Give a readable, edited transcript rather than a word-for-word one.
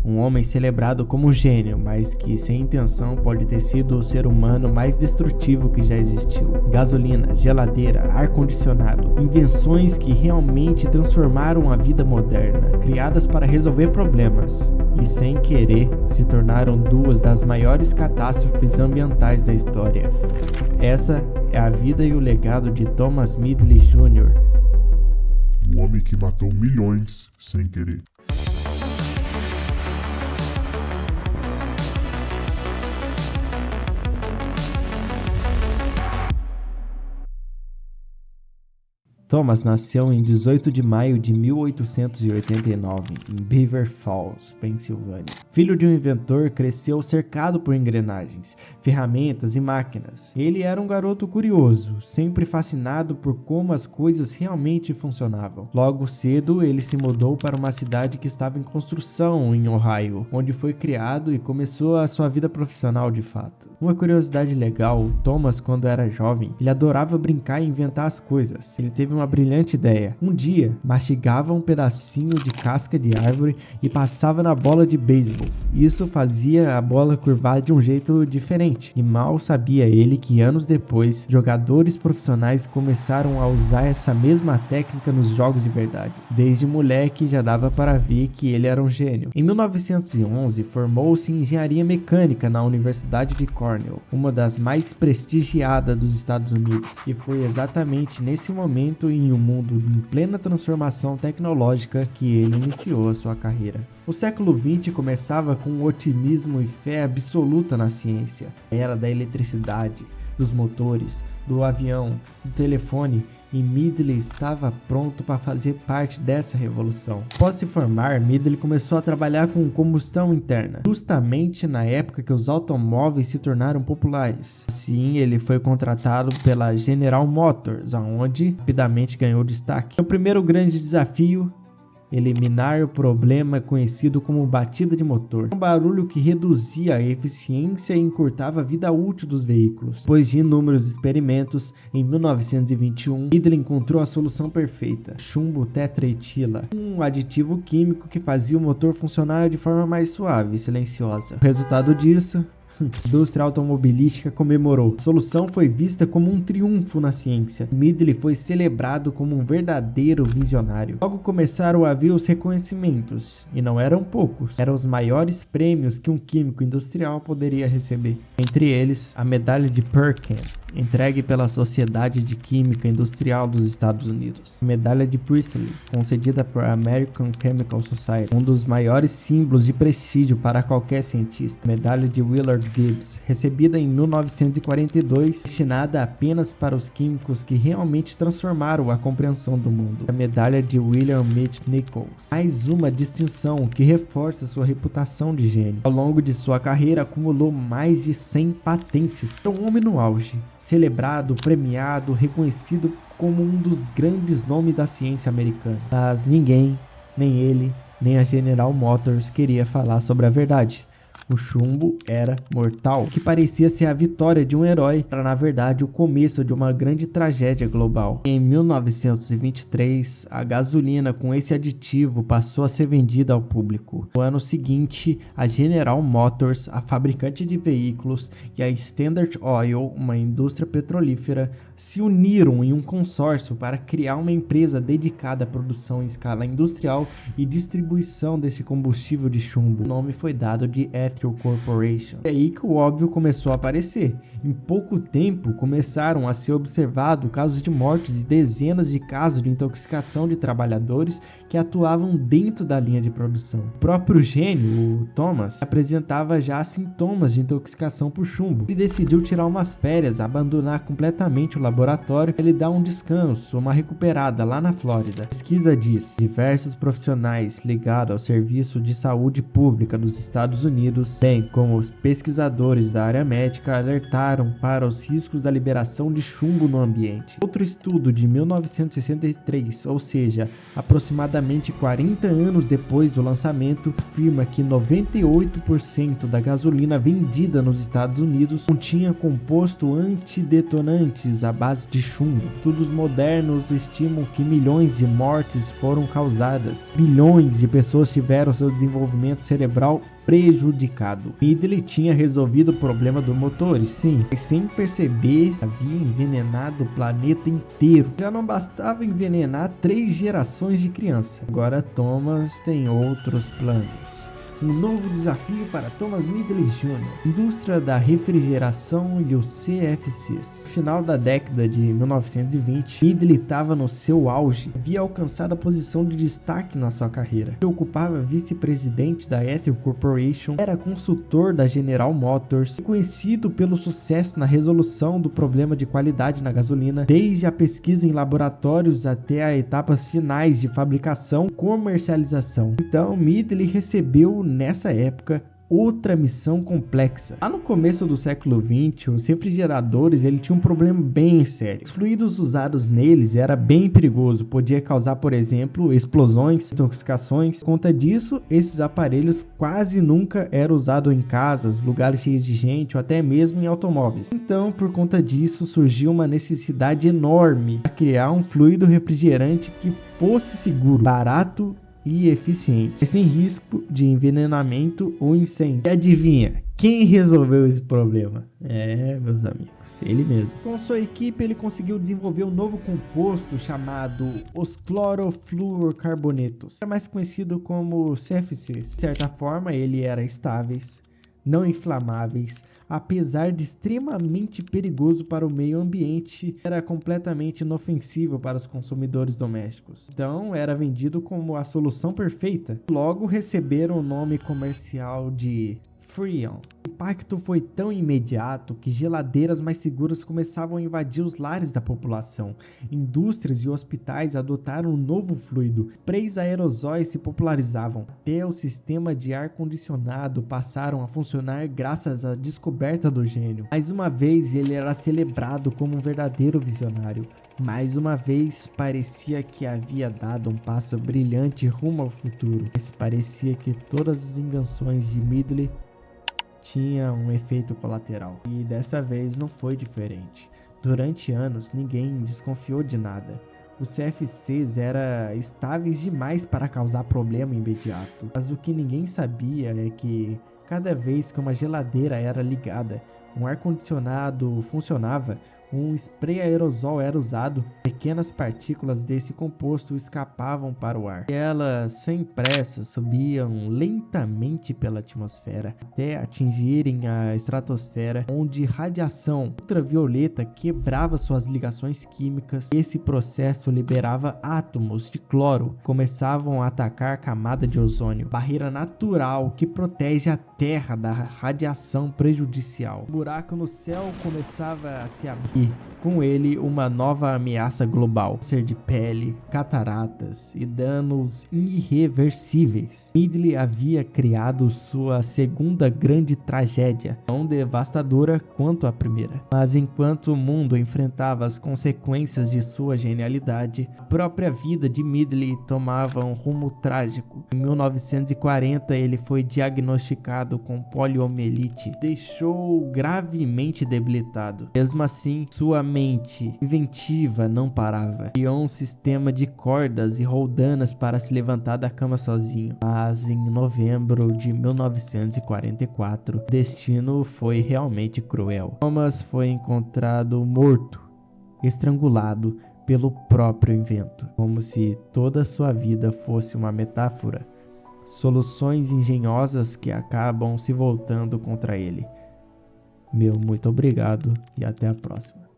um homem celebrado como gênio, mas que sem intenção pode ter sido o ser humano mais destrutivo que já existiu. Gasolina, geladeira, ar-condicionado, invenções que realmente transformaram a vida moderna, criadas para resolver problemas, e sem querer se tornaram duas das maiores catástrofes ambientais da história. Essa é a vida e o legado de Thomas Medley Jr., o homem que matou milhões sem querer. Thomas nasceu em 18 de maio de 1889, em Beaver Falls, Pensilvânia. Filho de um inventor, cresceu cercado por engrenagens, ferramentas e máquinas. Ele era um garoto curioso, sempre fascinado por como as coisas realmente funcionavam. Logo cedo, ele se mudou para uma cidade que estava em construção, em Ohio, onde foi criado e começou a sua vida profissional de fato. Uma curiosidade legal, Thomas, quando era jovem, ele adorava brincar e inventar as coisas. Ele teve uma brilhante ideia. Um dia, mastigava um pedacinho de casca de árvore e passava na bola de beisebol. Isso fazia a bola curvar de um jeito diferente. E mal sabia ele que anos depois, jogadores profissionais começaram a usar essa mesma técnica nos jogos de verdade. Desde moleque já dava para ver que ele era um gênio. Em 1911, formou-se em engenharia mecânica na Universidade de Cornell, uma das mais prestigiadas dos Estados Unidos. E foi exatamente nesse momento, em um mundo em plena transformação tecnológica, que ele iniciou a sua carreira. O século XX começava com um otimismo e fé absoluta na ciência. A era da eletricidade, dos motores, do avião, do telefone, e Medley estava pronto para fazer parte dessa revolução. Após se formar, Medley começou a trabalhar com combustão interna, justamente na época que os automóveis se tornaram populares. Assim, ele foi contratado pela General Motors, onde rapidamente ganhou destaque. O primeiro grande desafio: eliminar o problema conhecido como batida de motor, um barulho que reduzia a eficiência e encurtava a vida útil dos veículos. Depois de inúmeros experimentos, em 1921, Medley encontrou a solução perfeita: chumbo tetraetila, um aditivo químico que fazia o motor funcionar de forma mais suave e silenciosa. O resultado disso, a indústria automobilística comemorou. A solução foi vista como um triunfo na ciência. Medley foi celebrado como um verdadeiro visionário. Logo começaram a vir os reconhecimentos, e não eram poucos. Eram os maiores prêmios que um químico industrial poderia receber. Entre eles, a medalha de Perkin, entregue pela Sociedade de Química Industrial dos Estados Unidos. A medalha de Priestley, concedida pela American Chemical Society, um dos maiores símbolos de prestígio para qualquer cientista. A medalha de Willard Gibbs, recebida em 1942, destinada apenas para os químicos que realmente transformaram a compreensão do mundo. A medalha de William Mitch Nichols, mais uma distinção que reforça sua reputação de gênio. Ao longo de sua carreira, acumulou mais de 100 patentes. É um homem no auge, celebrado, premiado, reconhecido como um dos grandes nomes da ciência americana. Mas ninguém, nem ele, nem a General Motors queria falar sobre a verdade. O chumbo era mortal, o que parecia ser a vitória de um herói, era na verdade o começo de uma grande tragédia global. Em 1923, a gasolina com esse aditivo passou a ser vendida ao público. No ano seguinte, a General Motors, a fabricante de veículos, e a Standard Oil, uma indústria petrolífera, se uniram em um consórcio para criar uma empresa dedicada à produção em escala industrial e distribuição desse combustível de chumbo. O nome foi dado de Ethyl Corporation. É aí que o óbvio começou a aparecer. Em pouco tempo, começaram a ser observados casos de mortes e dezenas de casos de intoxicação de trabalhadores que atuavam dentro da linha de produção. O próprio gênio, o Thomas, apresentava já sintomas de intoxicação por chumbo. Ele decidiu tirar umas férias, abandonar completamente o laboratório e ele dar um descanso, uma recuperada lá na Flórida. A pesquisa diz: diversos profissionais ligados ao Serviço de Saúde Pública dos Estados Unidos Unidos, bem como os pesquisadores da área médica alertaram para os riscos da liberação de chumbo no ambiente. Outro estudo de 1963, ou seja, aproximadamente 40 anos depois do lançamento, afirma que 98% da gasolina vendida nos Estados Unidos continha composto antidetonantes à base de chumbo. Estudos modernos estimam que milhões de mortes foram causadas, bilhões de pessoas tiveram seu desenvolvimento cerebral prejudicado. Midley tinha resolvido o problema do motor, e sim, mas sem perceber, havia envenenado o planeta inteiro. Já não bastava envenenar 3 gerações de criança. Agora Thomas tem outros planos. Um novo desafio para Thomas Midley Jr. Indústria da refrigeração e os CFCs. No final da década de 1920, Midley estava no seu auge, havia alcançado a posição de destaque na sua carreira. Ele ocupava vice-presidente da Ethyl Corporation, era consultor da General Motors, conhecido pelo sucesso na resolução do problema de qualidade na gasolina, desde a pesquisa em laboratórios até as etapas finais de fabricação e comercialização. Então, Midley recebeu nessa época outra missão complexa. Lá no começo do século XX, os refrigeradores tinham um problema bem sério. Os fluidos usados neles era bem perigoso, podia causar, por exemplo, explosões, intoxicações. Por conta disso, esses aparelhos quase nunca eram usados em casas, lugares cheios de gente ou até mesmo em automóveis. Então, por conta disso, surgiu uma necessidade enorme para criar um fluido refrigerante que fosse seguro, barato e eficiente, sem risco de envenenamento ou incêndio. E adivinha, quem resolveu esse problema? Meus amigos, ele mesmo. Com sua equipe, ele conseguiu desenvolver um novo composto chamado os clorofluorcarbonetos, mais conhecido como CFCs. De certa forma, ele era estáveis, não inflamáveis, apesar de extremamente perigoso para o meio ambiente, era completamente inofensivo para os consumidores domésticos. Então, era vendido como a solução perfeita. Logo, receberam o nome comercial de Freon. O impacto foi tão imediato que geladeiras mais seguras começavam a invadir os lares da população. Indústrias e hospitais adotaram um novo fluido. Sprays aerosóis se popularizavam. Até o sistema de ar-condicionado passaram a funcionar graças à descoberta do gênio. Mais uma vez, ele era celebrado como um verdadeiro visionário. Mais uma vez, parecia que havia dado um passo brilhante rumo ao futuro. Mas parecia que todas as invenções de Midley tinha um efeito colateral, e dessa vez não foi diferente. Durante anos, ninguém desconfiou de nada. Os CFCs eram estáveis demais para causar problema imediato, mas o que ninguém sabia é que cada vez que uma geladeira era ligada, um ar-condicionado funcionava, um spray aerosol era usado, pequenas partículas desse composto escapavam para o ar. E elas, sem pressa, subiam lentamente pela atmosfera até atingirem a estratosfera, onde radiação ultravioleta quebrava suas ligações químicas. Esse processo liberava átomos de cloro que começavam a atacar a camada de ozônio, barreira natural que protege a Terra da radiação prejudicial. O buraco no céu começava a se abrir. Com ele, uma nova ameaça global: câncer de pele, cataratas e danos irreversíveis. Midley havia criado sua segunda grande tragédia, tão devastadora quanto a primeira. Mas enquanto o mundo enfrentava as consequências de sua genialidade, a própria vida de Midley tomava um rumo trágico. Em 1940, ele foi diagnosticado com poliomielite, deixou gravemente debilitado. Mesmo assim, sua mente inventiva não parava. Criou um sistema de cordas e roldanas para se levantar da cama sozinho. Mas em novembro de 1944, o destino foi realmente cruel. Thomas foi encontrado morto, estrangulado pelo próprio invento, como se toda sua vida fosse uma metáfora. Soluções engenhosas que acabam se voltando contra ele. Meu muito obrigado e até a próxima.